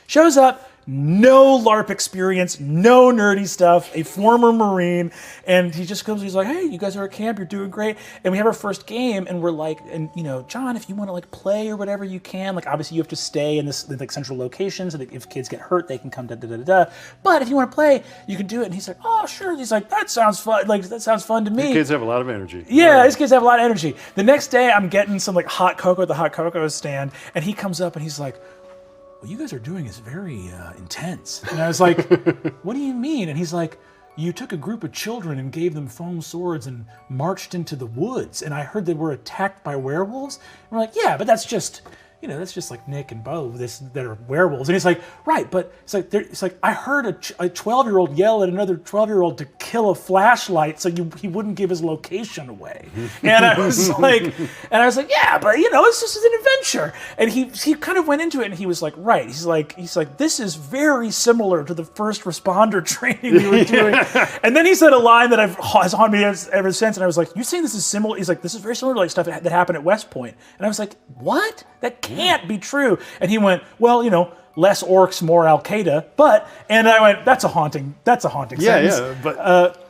Shows up, no LARP experience, no nerdy stuff, a former Marine, and he just comes, he's like, hey, you guys are at camp, you're doing great. And we have our first game, and we're like, and you know, John, if you want to like play or whatever, you can. Like, obviously you have to stay in this like central location so that if kids get hurt, they can come da-da-da-da. But if you want to play, you can do it. And he's like, oh, sure. He's like, that sounds fun. Like, that sounds fun to me. These kids have a lot of energy. Yeah, these kids have a lot of energy. The next day, I'm getting some like hot cocoa at the hot cocoa stand, and he comes up and he's like, what you guys are doing is very intense. And I was like, what do you mean? And he's like, you took a group of children and gave them foam swords and marched into the woods. And I heard they were attacked by werewolves. And we're like, yeah, but that's just, you know, that's just like Nick and Bo that are werewolves. And he's like, right, but it's like I heard a 12-year-old yell at another 12-year-old to kill a flashlight so he wouldn't give his location away. And I was like, yeah, but you know, it's just an adventure. And he kind of went into it, and he was like, right. He's like, this is very similar to the first responder training we were doing. And then he said a line that has haunted me ever since. And I was like, you saying this is similar? He's like, this is very similar to like stuff that happened at West Point. And I was like, what? That can't be true. And he went, well, you know, less orcs, more Al Qaeda. And I went, that's a haunting sentence. Yeah, but